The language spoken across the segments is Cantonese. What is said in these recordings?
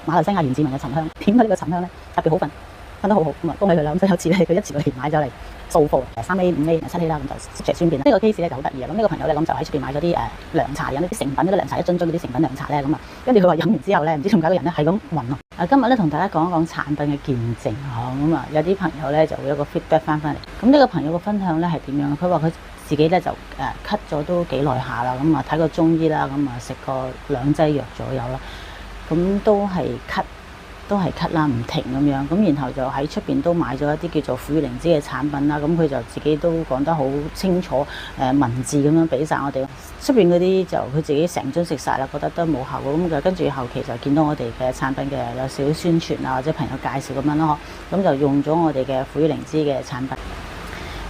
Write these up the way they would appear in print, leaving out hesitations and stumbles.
馬來西亞原住民嘅沉香。點解呢個沉香咧特別好瞓，瞓得好好咁啊？恭喜佢啦！咁所以有次咧，佢一次過嚟買咗嚟掃貨，3A、5A、7A啦，咁就色隨尊便啦。呢個 case 咧就好得意啊！咁呢個朋友咧咁就喺出邊買咗啲涼茶飲，啲成品嗰啲涼茶，一樽樽嗰啲成品涼茶咧咁啊，跟住佢話飲完之後咧，唔知點解個人咧係咁暈啊！今日咧同大家講一講產品嘅見證咁啊，有啲朋友咧就會有個 feedback 翻嚟。咁呢個朋友嘅分享咧係點樣？佢話佢自己咧就咳咗都幾耐下啦，咁啊睇過中醫啦，咁啊食過2劑藥左右啦，咁都係咳啦，唔停咁樣，咁然後就喺出邊都買咗一啲叫做苦靈芝嘅產品啦，咁佢就自己都講得好清楚，文字咁樣俾晒我哋。出邊嗰啲就佢自己成樽食晒啦，覺得都冇效果，咁就跟住後期就見到我哋嘅產品嘅有少少宣傳啊，或者朋友介紹咁樣咯，咁就用咗我哋嘅苦靈芝嘅產品。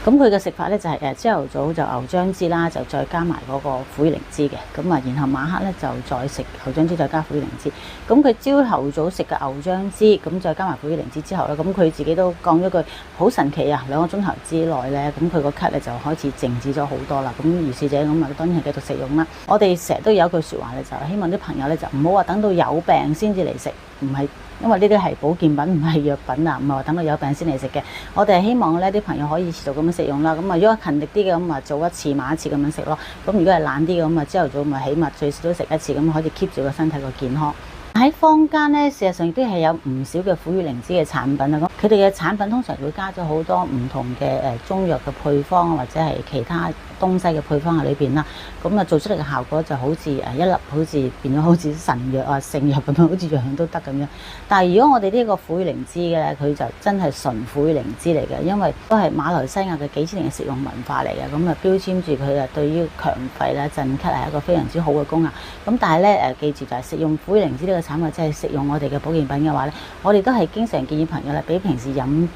咁佢嘅食法咧就係朝頭早就牛薑枝啦，就再加埋嗰個苦靈芝嘅，咁啊然後晚黑咧就再食牛薑枝再加苦靈芝。咁佢朝頭早食嘅牛薑枝，咁再加埋苦靈芝之後咧，咁佢自己都講咗句好神奇啊！2個鐘頭之內咧，咁佢個咳咧就開始靜止咗好多啦。咁如是者咁啊，當然係繼續食用啦。我哋成日都有一句説話咧，就希望啲朋友咧就唔好話等到有病先至嚟食，唔係。因為呢啲係保健品，唔係藥品啊，唔係話等到有病先嚟食嘅。我哋係希望呢啲朋友可以持續咁樣食用啦。咁啊，如果勤力啲嘅咁啊，做一次買一次咁樣食咯。咁如果係懶啲嘅咁啊，朝頭早咪起碼最少都食一次，咁可以 keep 住個身體個健康。喺坊間咧，事實上亦都係有唔少嘅苦與靈芝嘅產品啊。咁佢哋嘅產品通常會加咗好多唔同嘅中藥嘅配方，或者係其他東西嘅配方喺裏邊啦。咁啊，做出嚟嘅效果就好似一粒好似變咗好似神藥啊、聖藥咁樣，好似樣樣都得咁樣。但係如果我哋呢個苦與靈芝嘅咧，佢就真係純苦與靈芝嚟嘅，因為都係馬來西亞嘅幾千年嘅食用文化嚟嘅。咁啊，標籤住佢啊，對於強肺咧、鎮咳係一個非常之好嘅功效。咁但係咧記住就係食用苦與靈芝呢個產品，即係食用我哋嘅保健品嘅話咧，我哋都係經常建議朋友咧，比平時飲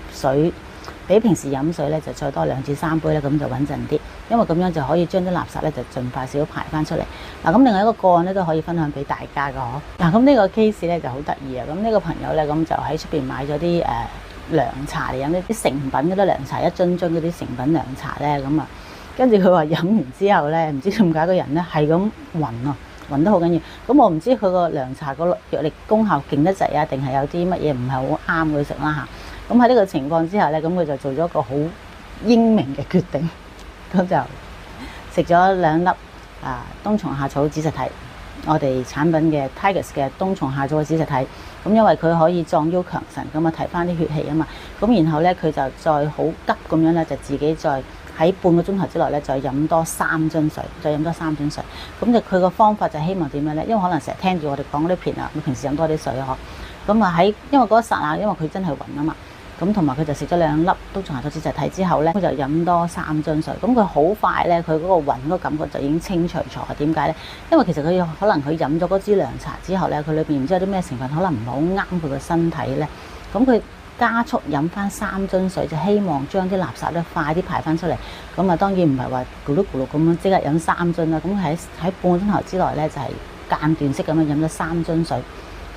水咧就再多2至3杯咧，咁就穩陣啲，因為咁樣就可以將啲垃圾咧就盡快少排翻出嚟。嗱，咁另外一個個案咧都可以分享俾大家嘅嗬。嗱，咁呢個 case 咧就好得意啊。咁呢個朋友咧咁就喺出邊買咗啲涼茶嚟飲，呢啲成品嗰啲涼茶，一樽樽嗰啲成品涼茶咧，咁啊，跟住佢話飲完之後咧，唔知點解個人咧係咁暈啊，暈得好緊要。咁我唔知佢個涼茶個藥力功效勁得滯啊，定係有啲乜嘢唔係好啱佢食啦嚇。咁喺呢個情況之下咧，咁佢就做咗一個好英明嘅決定，咁就食咗2粒冬蟲夏草子實體，我哋產品嘅 Tigers 嘅冬蟲夏草嘅子實體。咁因為佢可以壯腰強腎，咁啊提翻啲血氣啊嘛。咁然後咧佢就再好急咁樣咧，就自己再喺半個鐘頭之內咧，再飲多3樽水，再飲多3樽水。咁就佢個方法就希望點樣咧？因為可能成日聽住我哋講嗰啲片啊，佢平時飲多啲水啊，咁啊因為嗰一剎那，因為佢真係暈啊嘛。咁同埋佢就食咗2粒冬蟲夏草子實體之後咧，佢就飲多3樽水。咁佢好快咧，佢嗰個暈嗰個感覺就已經清除咗。點解咧？因為其實佢可能佢飲咗嗰支涼茶之後咧，佢裏邊唔知有啲咩成分，可能唔係好啱佢個身體咧。咁佢加速飲翻3樽水，就希望將啲垃圾咧快啲排翻出嚟。咁啊，當然唔係話咕嚕咕嚕咁樣即刻飲3樽啦。咁喺半個鐘頭之內咧，就係間斷式咁樣飲咗3樽水。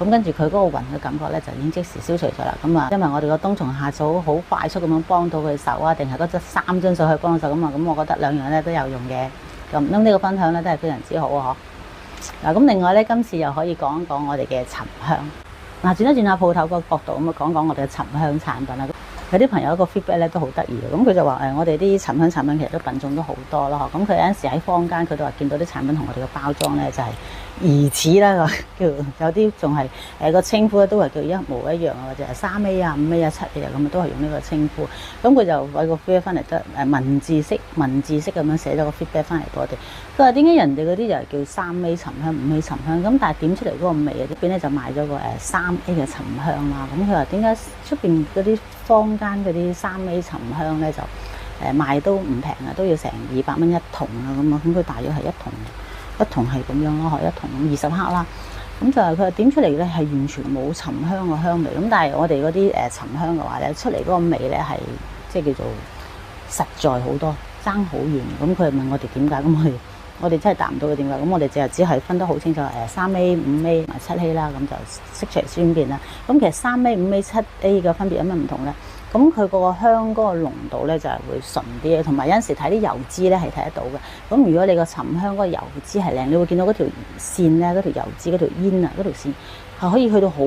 咁跟住佢嗰個暈嘅感覺咧，就已經即時消除咗啦。咁啊，因為我哋個冬蟲夏草好快速咁樣幫到佢手啊，定係嗰隻3樽水去幫手咁啊？咁我覺得2樣咧都有用嘅。咁呢個分享咧都係非常之好啊！嗬。嗱，咁另外咧，今次又可以講一講我哋嘅沉香。嗱，轉一轉下鋪頭個角度咁啊，講講我哋嘅沉香產品啦。有啲朋友一個 feedback 咧都好得意嘅，咁佢就話我哋啲沉香產品其實都品種都好多咯。咁佢有陣時喺坊間佢都話見到啲產品同我哋嘅包裝咧就係疑似啦，叫有啲仲係個稱呼咧都係叫一模一樣啊，或者係3A 啊、5A 啊、7A 啊咁啊，都係用呢個稱呼。咁佢就揾個 feedback 翻嚟得文字式咁樣寫咗個 feedback 翻嚟俾我哋。佢話點解人哋嗰啲就係叫3A 沉香、5A 沉香，咁但係點出嚟嗰個味啊？呢邊咧就賣咗個3A 嘅沉香啦。咁佢話點解出邊嗰啲坊間嗰啲3A 沉香咧就賣都唔平啊，都要成200蚊1桶啊咁啊。咁佢大約係一桶係咁樣咯，一桶20克啦。咁就係佢話點出嚟咧係完全冇沉香嘅香味。咁但係我哋嗰啲沉香嘅話咧，出嚟嗰個味咧係即係叫做實在好多，爭好遠。咁佢問我哋點解，咁我哋真係答唔到佢點解。咁我哋只係分得好清楚3A、5A 同埋7A 啦，咁就色隨尊便啦。咁其實3A、5A、7A 嘅分別有咩唔同咧？咁佢個香嗰個濃度咧就係會純啲嘅，同埋有陣時睇啲油脂咧係睇得到嘅。咁如果你個沉香嗰個油脂係靚，你會見到嗰條線咧，嗰條油脂嗰條煙啊，嗰條線係可以去到好